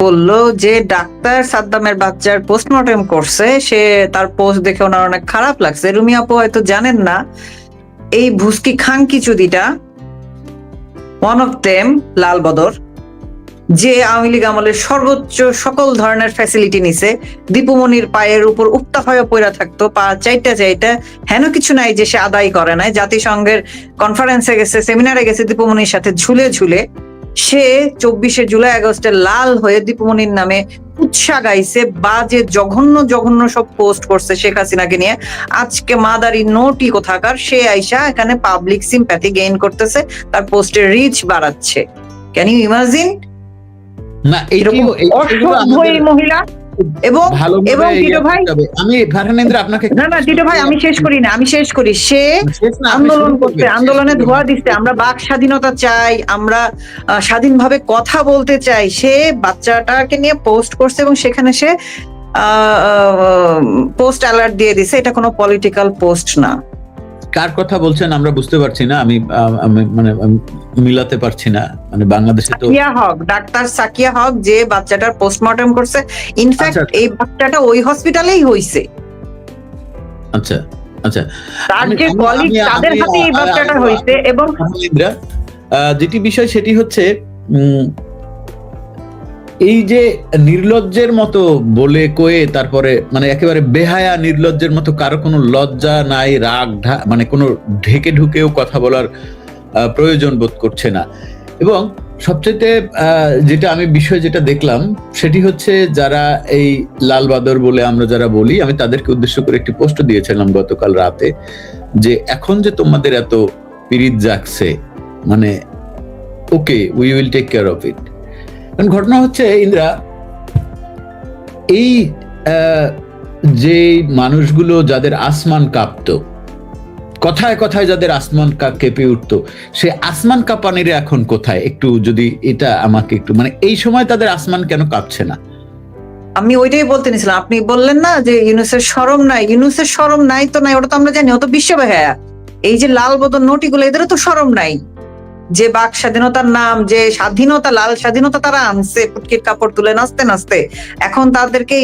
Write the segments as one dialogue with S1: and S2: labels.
S1: বললো যে ডাক্তার সাদ্দামের বাচ্চার পোস্টমর্টেম করছে, সে তার পোস্ট দেখে ওনার অনেক খারাপ লাগছে। রুমি আপু হয়তো জানেন না, এই ভুস্কি খাঙ্কি চুদিটা ওয়ান অফ দেম লাল বদর, যে আওয়ামী লীগ আমলের সর্বোচ্চ সকল ধরনের ফ্যাসিলিটি নিছে, দীপুমনির পায়ের উপর উক্তা হয়ে পড়া থাকতো, পা চাইটা চাইটা, হেন কিছু নাই যে সে আদায় করে নাই। জাতিসংঘের কনফারেন্সে গেছে, সেমিনারে গেছে দীপুমনির সাথে ঝুলে ঝুলে। সে 24শে জুলাই আগস্টে লাল হয়ে দীপুমনির নামে উৎসাহ গাইছে, বাজে জঘন্য জঘন্য সব পোস্ট করছে শেখ হাসিনাকে নিয়ে। আজকে মাদারি নোটি কোথাকার, সে আইসা এখানে পাবলিক সিম্প্যাথি গেইন করতেছে, তার পোস্টের রিচ বাড়াচ্ছে। Can you imagine?
S2: না
S1: এরকম অসভ্য এই মহিলা। এবং এবং টিটো ভাই,
S2: আমি ফারহানেন্দ্র আপনাকে
S1: না টিটো ভাই আমি শেষ করি। সে আন্দোলন করতে, আন্দোলনে ধোয়া দিচ্ছে, আমরা বাক স্বাধীনতা চাই, আমরা স্বাধীনভাবে কথা বলতে চাই। সে বাচ্চাটাকে নিয়ে পোস্ট করছে এবং সেখানে সে পোস্ট অ্যালার্ট দিয়ে দিছে। এটা কোনো পলিটিক্যাল পোস্ট না।
S2: কার কথা বলছেন আমরা বুঝতে পারছি না, আমি মানে মিলাতে পারছি না। মানে বাংলাদেশে তো
S1: ডাক্তার সাকিয়া হক যে বাচ্চাটার পোস্টমর্টম করছে, ইনফ্যাক্ট এই বাচ্চাটা ওই হসপিটালেই হইছে।
S2: আচ্ছা আচ্ছা,
S1: তার যে কলিগ তাদের হাতে এই বাচ্চাটা হইছে। এবং
S2: যেটি বিষয় সেটি হচ্ছে এই যে নির্লজ্জের মতো বলে কয়ে তারপরে মানে একেবারে বেহায়া নির্লজ্জের মতো, কারো কোনো লজ্জা নাই, রাগ মানে কোনো ঢেকে ঢুকেও কথা বলার প্রয়োজন বোধ করছে না। এবং সবচেয়ে যেটা আমি বিষয় যেটা দেখলাম সেটি হচ্ছে, যারা এই লাল বাদর বলে আমরা যারা বলি, আমি তাদেরকে উদ্দেশ্য করে একটি পোস্ট দিয়েছিলাম গতকাল রাতে, যে এখন যে তোমাদের এত পিরিত জাগছে, মানে okay we will take care of it. ঘটনা হচ্ছে ইন্দ্রা, এই যে মানুষগুলো যাদের আসমান কাঁপতো, কথায় কথায় যাদের আসমান কেঁপে উঠতো, সে আসমান কাঁপানিরা এখন কোথায়? একটু যদি এটা আমাকে একটু, মানে এই সময় তাদের আসমান কেন কাঁপছে না?
S1: আমি ওইটাই বলতে নিছিলাম। আপনি বললেন না যে ইউনূসের শরম নাই, ইউনূসের শরম নাই তো নাই, ওটা তো আমরা জানি, ও তো বিশ্ববাহিয়া। এই যে লাল বদর নোটিগুলো, এদেরও তো শরম নাই। যে বাক স্বাধীনতার নাম, যে স্বাধীনতা, লাল স্বাধীনতা তারা আনছে পুটকির কাপড় তুলে নাচতে নাচতে, এখন তাদেরকে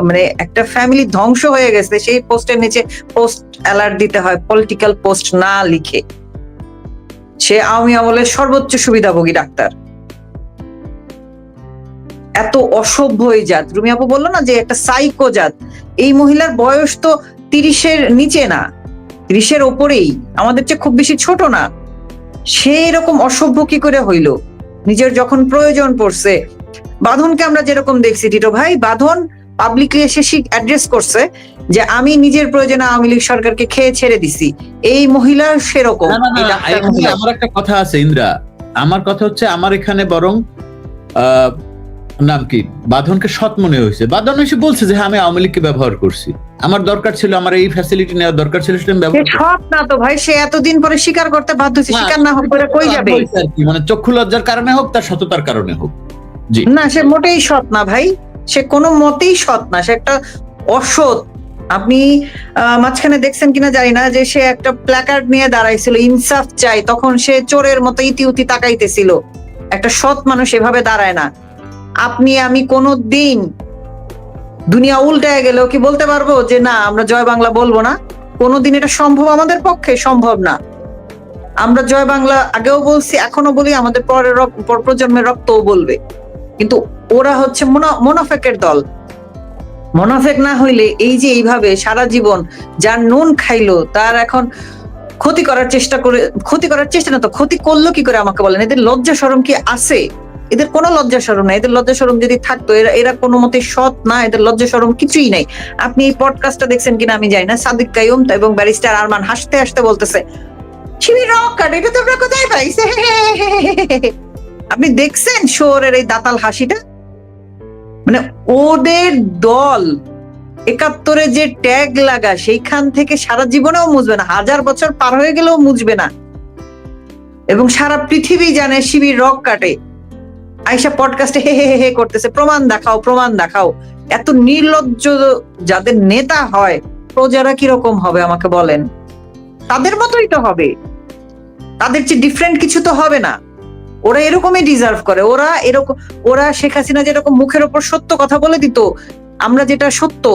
S1: মানে একটা ফ্যামিলি ধ্বংস হয়ে গেছে, সেই পোস্টের নিচে পোস্ট অ্যালার্ট দিতে হয় পলিটিক্যাল পোস্ট না লিখে। সে আওয়ামী আমলের সর্বোচ্চ সুবিধাভোগী ডাক্তার। এত অসভ্য এই জাত। রুমি আপু বললো না যে একটা সাইকো জাত। এই মহিলার বয়স তো 30-এর নিচে না, 30-এর ওপরেই, আমাদের চেয়ে খুব বেশি ছোট না। সে এরকম অসভ্য কি করে হইল? নিজের যখন প্রয়োজন পড়ছে, বাঁধনকে আমরা যেরকম দেখছি, টিটো ভাই বাঁধন পাবলিকলি এসে অ্যাড্রেস করছে যে আমি নিজের প্রয়োজনে আওয়ামী লীগ সরকারকে খেয়ে ছেড়ে দিছি। এই মহিলা সেরকম।
S2: আমার একটা কথা আছে ইন্দ্রা, আমার কথা হচ্ছে, আমার এখানে বরং নাম কি, বাঁধনকে সৎ মনে হয়েছে। বাঁধন এসে বলছে যে হ্যাঁ আমি আওয়ামী লীগকে ব্যবহার করছি, আমার দরকার ছিল, আমার এই ফ্যাসিলিটি নেওয়ার দরকার ছিল, সেটা আমি ব্যবহার।
S1: সৎ না তো ভাই, সে এতদিন পরে স্বীকার করতে বাধ্য হচ্ছে। স্বীকার না হোক করে কই যাবে?
S2: মানে চক্ষু লজ্জার কারণে হোক, তার সততার কারণে হোক। জি
S1: না, সে মোটেই সৎ না ভাই, সে কোনো মতেই সৎ না, সে একটা অসৎ। আপনি মাঝখানে দেখছেন কিনা জানি না, যে সে একটা প্ল্যাকার্ড নিয়ে দাঁড়াইছিল, ইনসাফ চাই, তখন সে চোরের মতো ইতি উতি তাকাইতেছিল। একটা সৎ মানুষ এভাবে দাঁড়ায় না। আপনি আমি কোনো দিন দুনিয়া উল্টায় গেলেও কি বলতে পারবো যে না আমরা জয় বাংলা বলবো না? কোনোদিন এটা সম্ভব আমাদের পক্ষে? সম্ভব না। আমরা জয় বাংলা আগেও বলছি, এখনো বলি, আমাদের পরের প্রজন্মের রক্তও বলবে। কিন্তু ওরা হচ্ছে মোনাফেকের দল। মোনাফেক না হইলে এই যে এইভাবে সারা জীবন যার নুন খাইলো, তার এখন ক্ষতি করার চেষ্টা না তো ক্ষতি করলো কি করে আমাকে বলেন? এদের লজ্জা শরম কি আছে? এদের কোনো লজ্জা শরম নাই। এদের লজ্জা শরম যদি থাকতো, এরা কোনো মতে সৎ না, এদের লজ্জা শরম কিছুই নাই। আপনি এই পডকাস্টটা দেখছেন কিনা আমি জানি না, সাদিক কাইয়ুম এবং ব্যারিস্টার আরমান হাসতে হাসতে বলতেছে শিবির রক কার্ড, এটা তোমরা কোথায় পাইছে? আপনি দেখছেন শোরের এই দাতাল হাসিটা? মানে ওদের দল ৭১-এ যে ট্যাগ লাগা, সেইখান থেকে সারা জীবনেও মুছবে না, 1000 বছর পার হয়ে গেলেও মুছবে না। এবং সারা পৃথিবী জানে শিবির রক কাটে। আইসা পডকাস্টে হে হে হে করতেছে, প্রমাণ দেখাও, প্রমাণ দেখাও। এত নির্লজ্জ যাদের নেতা হয়, প্রজারা কিরকম হবে আমাকে বলেন? তাদের মতোই তো হবে, তাদের চেয়ে ডিফারেন্ট কিছু তো হবে না। ওরা এরকমই ডিজার্ভ করে। ওরা শেখ হাসিনা যেরকম মুখের ওপর সত্য কথা বলে দিত, আমরা যেটা সত্য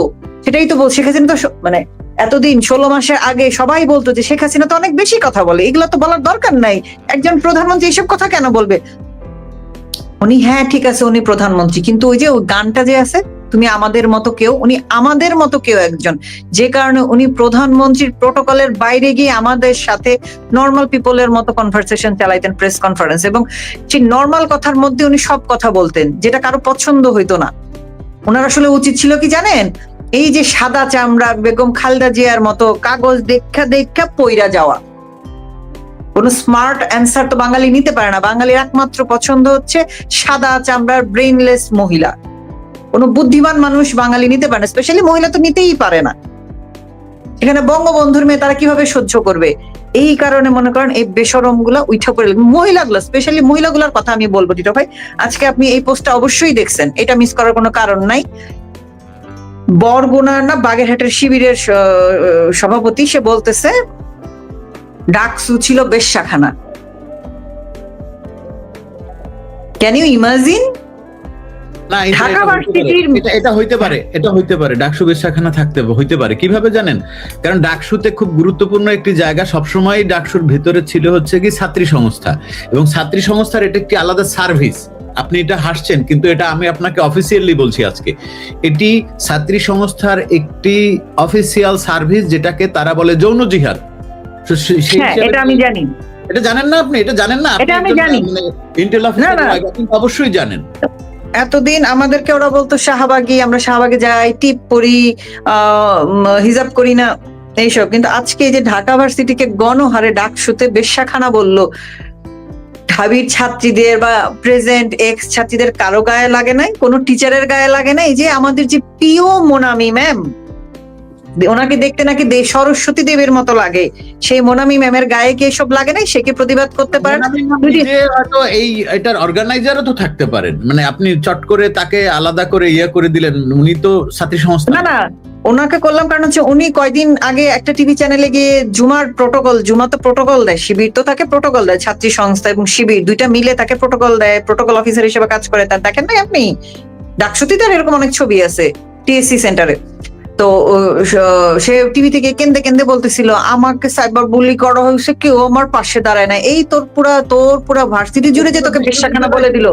S1: সেটাই তো শেখ হাসিনা তো মানে এতদিন 16 মাসের আগে সবাই বলতো যে শেখ হাসিনা তো অনেক বেশি কথা বলে, এগুলো তো বলার দরকার নাই, একজন প্রধানমন্ত্রী এইসব কথা কেন বলবে। উনি হ্যাঁ ঠিক আছে উনি প্রধানমন্ত্রী, কিন্তু ওই যে ওই গানটা যে আছে তুমি আমাদের মতো কেউ, উনি আমাদের মতো কেউ একজন, যে কারণে উনি প্রধানমন্ত্রীর প্রোটোকলের বাইরে গিয়ে আমাদের সাথে নর্মাল পিপলের মতো কনভারসেশন চালাইতেন প্রেস কনফারেন্স, এবং সেই নর্মাল কথার মধ্যে উনি সব কথা বলতেন যেটা কারো পছন্দ হইতো না। ওনার আসলে উচিত ছিল কি জানেন, এই যে সাদা চামড়া বেগম খালেদা জিয়ার মতো কাগজ দেখা দেখা পইরা যাওয়া। কোন স্মার্ট অ্যান্সার তো বাঙালি নিতে পারে না, বাঙালির একমাত্র পছন্দ হচ্ছে সাদা চামড়ার ব্রেইনলেস মহিলা। কোন বুদ্ধিমান মানুষ বাঙালি নিতে পারে না, স্পেশালি মহিলা তো নিতেই পারে না। এখানে বঙ্গবন্ধুর মেয়ে তারা কিভাবে সহ্য করবে? এই কারণে মনে করেন এই বেশরম গুলা উঠে পড়ে, মহিলাগুলো স্পেশালি মহিলাগুলোর কথা আমি বলবো। টিটো ভাই আজকে আপনি এই পোস্টটা অবশ্যই দেখছেন, এটা মিস করার কোনো কারণ নাই। বরগুনার না বাগেরহাটের শিবিরের সভাপতি সে বলতেছে ডাকসু ছিল বেশ্যাখানা। Can you imagine?
S2: না
S1: ঢাকা ভার্সিটির
S2: এটা হইতে পারে ডাকসু বেশ্যাখানা হইতে পারে। কিভাবে জানেন? কারণ ডাকসুতে খুব গুরুত্বপূর্ণ একটি জায়গা সবসময় ডাকসুর ভেতরে ছিল হচ্ছে কি ছাত্রী সংস্থা, এবং ছাত্রী সংস্থার এটা একটি আলাদা সার্ভিস। আপনি এটা হাসছেন, কিন্তু এটা আমি আপনাকে অফিসিয়ালি বলছি আজকে, এটি ছাত্রী সংস্থার একটি অফিসিয়াল সার্ভিস, যেটাকে তারা বলে যৌন জিহাদ।
S1: এটা আমি জানি।
S2: এটা জানেন না আপনি? এটা জানেন না?
S1: এটা আমি জানি।
S2: ইন্টেল অফিসার অবশ্যই জানেন।
S1: এতদিন আমাদেরকে ওরা বলতো শাহবাগী, আমরা শাহবাগে যাই, টিপ পরি, হিজাব করি না, এইসব। কিন্তু আজকে এই যে ঢাকা ভার্সিটিকে গণহারে ডাকসুতে বেশ্যাখানা বললো, ঢাবির ছাত্রীদের বা প্রেজেন্ট এক্স ছাত্রীদের কারো গায়ে লাগে নাই, কোনো টিচারের গায়ে লাগে নাই। যে আমাদের যে প্রিয় মোনামি ম্যাম, ওনাকে দেখতে নাকি সরস্বতী দেবীর মতো লাগে, সেই মোনামি ম্যামের গায়ে কি এসব লাগে নাই? সে কি প্রতিবাদ করতে পারেন?
S2: হয়তো এই এটার অর্গানাইজারও তো থাকতে পারেন, মানে আপনি চট করে তাকে আলাদা করে করে দিলেন, উনি তো ছাত্রী সংস্থা
S1: না। ওনাকে করলাম কারণ হচ্ছে উনি কয়দিন আগে একটা টিভি চ্যানেলে গিয়ে জুমা তো প্রোটোকল দেয়, শিবির তো তাকে প্রোটোকল দেয়, ছাত্রী সংস্থা এবং শিবির দুইটা মিলে তাকে প্রোটোকল দেয়, প্রোটোকল অফিসার হিসেবে কাজ করে। তার দেখেন নাই আপনি? ডাকসুতিতে এরকম অনেক ছবি আছে টিএসসি সেন্টারে। তো সে টিভি থেকে কেন্দে বলতেছিল আমাকে সাইবার বুলি করা হয়েছে, কেউ আমার পাশে দাঁড়ায় না। এই তোর পুরা ভার্সিটি জুড়ে যে তোকে বেশ্যাখানা বলে দিল,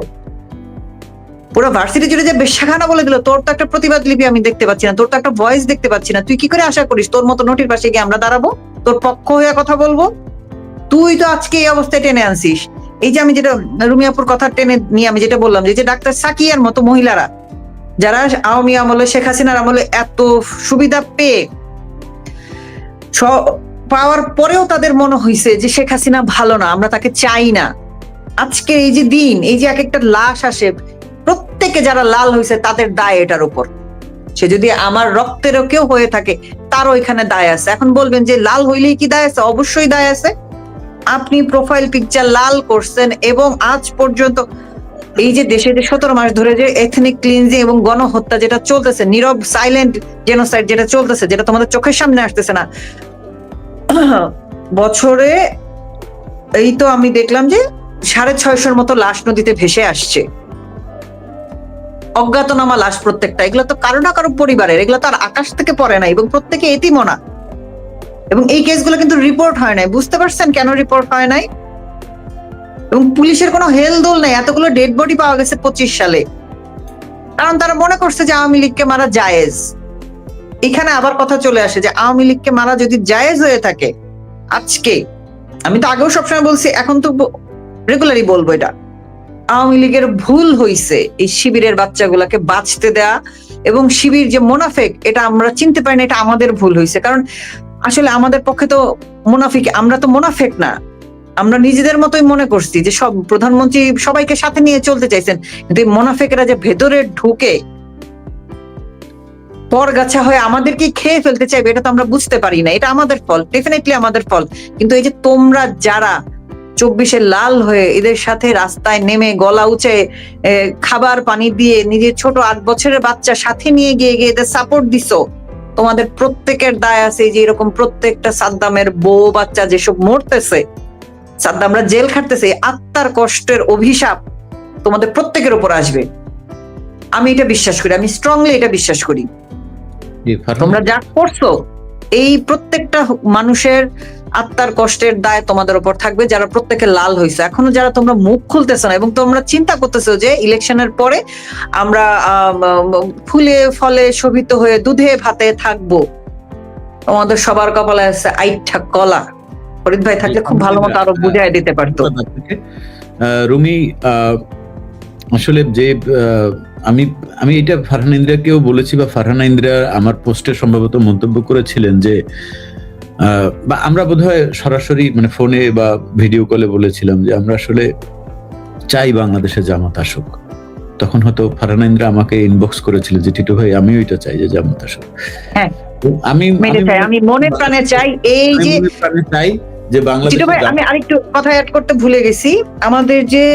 S1: পুরো ভার্সিটি জুড়ে যে বেশ্যাখানা বলে দিল, তোর তো একটা প্রতিবাদ লিপি আমি দেখতে পাচ্ছি না, তোর তো একটা ভয়েস দেখতে পাচ্ছি না। তুই কি করে আশা করিস তোর মতো নোটির পাশে গিয়ে আমরা দাঁড়াবো, তোর পক্ষ হয়ে কথা বলবো? তুই তো আজকে এই অবস্থায় টেনে আনছিস। এই যে আমি যেটা রুমিয়াপুর কথা টেনে নিয়ে আমি যেটা বললাম, যে ডাক্তার সাকিয়ার মতো মহিলারা, যারা আওয়ামী আমলে শেখ হাসিনার আমলে এত সুবিধা পেয়ে পাওয়ার পরেও তাদের মনে হয়েছে যে শেখ হাসিনা ভালো না, আমরা তাকে চাই না। আজকে এই যে দিন, এই যে এক একটা লাশ আসে, প্রত্যেকে যারা লাল হয়েছে তাদের দায় এটার উপর। সে যদি আমার রক্তেরও কেউ হয়ে থাকে তারও এখানে দায় আছে। এখন বলবেন যে লাল হইলেই কি দায় আছে? অবশ্যই দায় আছে। আপনি প্রোফাইল পিকচার লাল করছেন, এবং আজ পর্যন্ত এই যে দেশে যে 17 মাস ধরে যে এথনিক ক্লিনজিং এবং গণহত্যা যেটা চলতেছে, নীরব সাইলেন্ট জেনোসাইড যেটা চলতেছে, যেটা তোমাদের চোখের সামনে আসতেছে না, বছরে এই তো আমি দেখলাম যে 650 মতো লাশ নদীতে ভেসে আসছে, অজ্ঞাতনামা লাশ প্রত্যেকটা। এগুলো তো কারো না কারো পরিবারের, এগুলো তো আর আকাশ থেকে পড়ে নাই, এবং প্রত্যেকে এতিমও না। এবং এই কেসগুলো কিন্তু রিপোর্ট হয় নাই। বুঝতে পারছেন কেন রিপোর্ট হয় নাই? এবং পুলিশের কোনো হেলদোল নাই। এতগুলো ডেড বডি পাওয়া গেছে 25 সালে, কারণ তারা মনে করছে যে আওয়ামী লীগকে মারা জায়েজ। এখানে আবার কথা চলে আসে যে আওয়ামী লীগকে মারা যদি জায়েজ হয়ে থাকে, আজকে আমি তো আগেও সবসময় বলছি, এখন তো রেগুলারই বলবো, এটা আওয়ামী লীগের ভুল হইছে এই শিবিরের বাচ্চাগুলাকে বাঁচতে দেয়া, এবং শিবির যে মোনাফেক এটা আমরা চিনতে পারি না, এটা আমাদের ভুল হইছে। কারণ আসলে আমাদের পক্ষে তো মুনাফিক, আমরা তো মুনাফেক না, আমরা নিজেদের মতোই মনে করছি যে সব প্রধানমন্ত্রী সবাইকে সাথে নিয়ে চলতে চাইছেন, কিন্তু এই মুনাফেকেরা যে ভেতরে ঢুকে পরগাছা হয়ে আমাদেরকে খেয়ে ফেলতে চাইবে, এটা তো আমরা বুঝতে পারি না। এটা আমাদের ফল্ট, ডেফিনেটলি আমাদের ফল্ট। কিন্তু এই যে তোমরা যারা 24-এ লাল হয়ে এদের সাথে রাস্তায় নেমে গলা উঁচে খাবার পানি দিয়ে নিজের ছোট 8 বছরের বাচ্চা সাথে নিয়ে গিয়ে এদের সাপোর্ট দিছো, তোমাদের প্রত্যেকের দায় আছে যে এরকম প্রত্যেকটা সাদ্দামের বউ বাচ্চা যেসব মরতেছে, সাদ্দামরা জেল খাটতেছে, আত্মার কষ্টের অভিশাপ তোমাদের প্রত্যেকের উপর আসবে। আমি এটা বিশ্বাস করি, আমি স্ট্রংলি এটা বিশ্বাস করি। তোমরা যা করছো এই প্রত্যেকটা মানুষের আত্মার কষ্টের দায় তোমাদের উপর থাকবে, যারা প্রত্যেকে লাল হয়েছে। এখনো যারা তোমরা মুখ খুলতেছো না এবং তোমরা চিন্তা করতেছো যে ইলেকশনের পরে আমরা ফুলে ফলে শোভিত হয়ে দুধে ভাতে থাকবো, তোমাদের সবার কপালে আছে আইঠা কলা। ফরিদ ভাই থাকলে খুব ভালো মতো আরো বুঝাই দিতে পারতো।
S2: রুমি, আসলে যে আমি এটা ফারহানা ইন্দ্রিয়াকেও বলেছি, বা ফারহানা ইন্দ্রিয়া আমার পোস্টে সম্ভবত মন্তব্য করেছিলেন যে, বা আমরা বোধহয় সরাসরি মানে ফোনে বা ভিডিও কলে বলেছিলাম যে আমরা আসলে চাই বাংলাদেশে জামাত আসুক। তখন হয়তো ফারহানা ইন্দ্রিয়া আমাকে ইনবক্স করেছিল যে টিটু ভাই আমিও এটা চাই যে জামাত আসুক।
S1: হ্যাঁ,
S2: আমি
S1: মনে প্রাণে চাই। এই যে
S2: চাই যে বাংলাদেশ।
S1: আমি আরেকটু কথা অ্যাড করতে ভুলে গেছি, আমাদের যে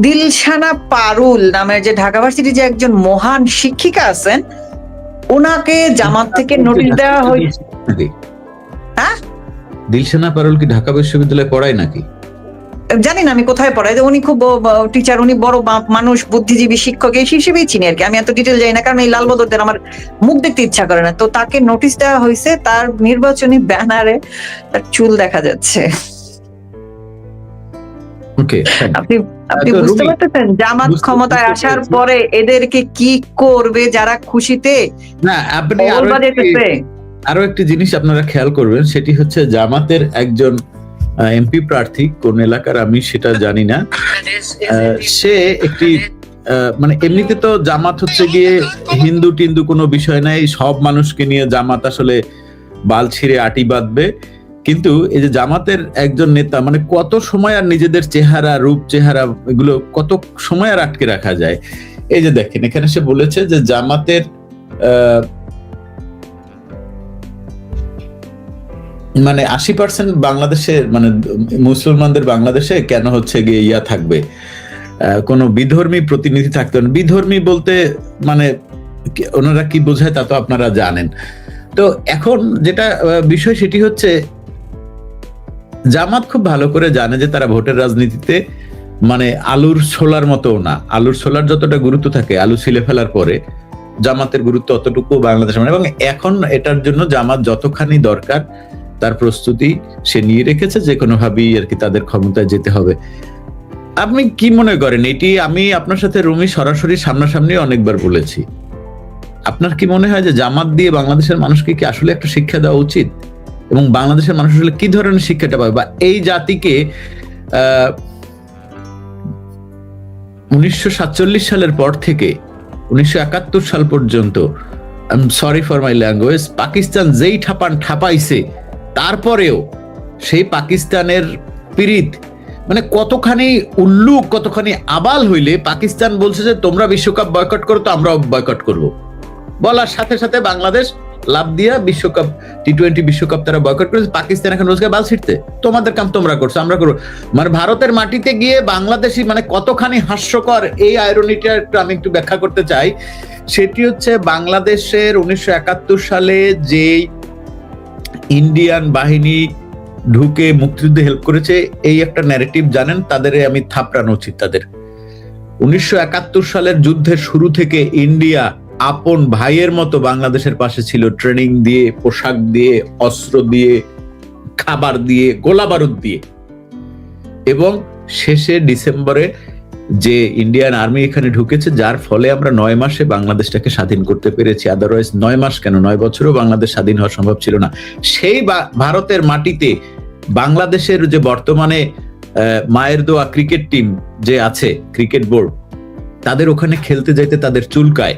S1: দিলশানা পারুল নামের যে ঢাকা ভার্সিটির যে একজন মহান শিক্ষিকা আছেন, ওনাকে জামাত থেকে নোটিশ দেওয়া হয়েছে। হ্যাঁ,
S2: দিলশানা পারুল কি ঢাকা বিশ্ববিদ্যালয়ে পড়ায় নাকি?
S1: জানি না আমি কোথায় পড়াই। উনি খুব টিচার, উনি বড় মানুষ, বুদ্ধিজীবী, শিক্ষক এই হিসেবেই চিনি আর কি। আমি এত ডিটেল যাই না, কারণ এই লাল বদরদের আমার মুখ দেখতে ইচ্ছা করে না। তো তাকে নোটিশ দেওয়া হয়েছে, তার নির্বাচনী ব্যানারে তার চুল দেখা যাচ্ছে। আপনি বুঝতে পারতেছেন জামাত ক্ষমতায় আসার পরে এদেরকে কি করবে, যারা খুশিতে
S2: না। আপনি আরো একটি জিনিস আপনারা খেয়াল করবেন, সেটি হচ্ছে জামাতের একজন এমপি প্রার্থী, কোন এলাকার আমি সেটা জানি না, সে একটি মানে এমনিতে তো জামাত হচ্ছে গিয়ে হিন্দু টিন্দু কোনো বিষয় নাই, সব মানুষকে নিয়ে জামাত আসলে বাল ছিঁড়ে আটি বাঁধবে। কিন্তু এই যে জামাতের একজন নেতা, মানে কত সময় আর নিজেদের চেহারা, রূপ চেহারা এগুলো কত সময় আর আটকে রাখা যায়। এই যে দেখেন, এখানে সে বলেছে যে জামাতের মানে 80% বাংলাদেশে, মানে মুসলমানদের বাংলাদেশে কেন হচ্ছে গিয়ে ইয়া থাকবে, কোন বিধর্মী প্রতিনিধি থাকতে হবে। বিধর্মী বলতে মানে ওনারা কি বোঝায় তা তো আপনারা জানেন। তো এখন যেটা বিষয় সেটি হচ্ছে, জামাত খুব ভালো করে জানে যে তারা ভোটের রাজনীতিতে মানে আলুর ছোলার মতো না। আলুর ছোলার যতটা গুরুত্ব থাকে আলু ছিলে ফেলার পরে, জামাতের গুরুত্ব অতটুকু বাংলাদেশ মানে। এবং এখন এটার জন্য জামাত যতখানি দরকার তার প্রস্তুতি সে নিয়ে রেখেছে, যে কোনো ভাবেই আর কি তাদের ক্ষমতায় যেতে হবে। আপনি কি মনে করেন? এটি আমি আপনার সাথে রুমি সরাসরি সামনাসামনি অনেকবার বলেছি। আপনার কি মনে হয় যে জামাত দিয়ে বাংলাদেশের মানুষকে কি আসলে একটা শিক্ষা দেওয়া উচিত, এবং বাংলাদেশের মানুষ আসলে কি ধরনের শিক্ষাটা পাবে, বা এই জাতিকে 1947 সালের পর থেকে 1971 সাল পর্যন্ত, I am sorry for my language, Pakistan যেই ঠাপাইছে, তারপরেও সেই পাকিস্তানের পীড়িত মানে কতখানি উল্লুক, কতখানি আবাল হইলে পাকিস্তান বলছে যে তোমরা বিশ্বকাপ বয়কট করো, তো আমরাও বয়কট করব। বলার সাথে সাথে বাংলাদেশ লাভ দিয়া বিশ্বকাপ, টি-20 বিশ্বকাপ তারা বয়কট করেছে। পাকিস্তান এখন রোজগার বাল ছিটতে, তোমাদের কাম তোমরা করছো, আমরা করবো। মানে ভারতের মাটিতে গিয়ে বাংলাদেশি মানে কতখানি হাস্যকর, এই আইরনিটা একটু আমি একটু ব্যাখ্যা করতে চাই। সেটি হচ্ছে বাংলাদেশের 1971 সালে যে ইন্ডিয়ান বাহিনী ঢুকে মুক্তিযুদ্ধে হেল্প করেছে, এই একটা ন্যারেটিভ জানেন, তাদের আমি থাপড়ানো উচিত তাদের। 1971 সালের যুদ্ধের শুরু থেকে ইন্ডিয়া আপন ভাইয়ের মতো বাংলাদেশের পাশে ছিল, ট্রেনিং দিয়ে, পোশাক দিয়ে, অস্ত্র দিয়ে, খাবার দিয়ে, গোলা বারুদ দিয়ে। এবং শেষে ডিসেম্বরে যে ইন্ডিয়ান আর্মি এখানে ঢুকেছে, যার ফলে আমরা 9 মাসে বাংলাদেশটাকে স্বাধীন করতে পেরেছি। আদারওয়াইজ 9 মাস কেন, 9 বছরও বাংলাদেশ স্বাধীন হওয়া সম্ভব ছিল না। সেই ভারতের মাটিতে বাংলাদেশের যে বর্তমানে মায়ের দোয়া ক্রিকেট টিম যে আছে, ক্রিকেট বোর্ড, তাদের ওখানে খেলতে যাইতে তাদের চুলকায়।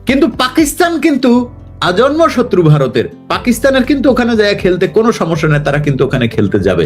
S2: কিন্তু পাকিস্তান কিন্তু আজন্ম শত্রু ভারতের, পাকিস্তানের কিন্তু ওখানে যায় খেলতে কোনো সমস্যা নেই, তারা কিন্তু ওখানে খেলতে যাবে।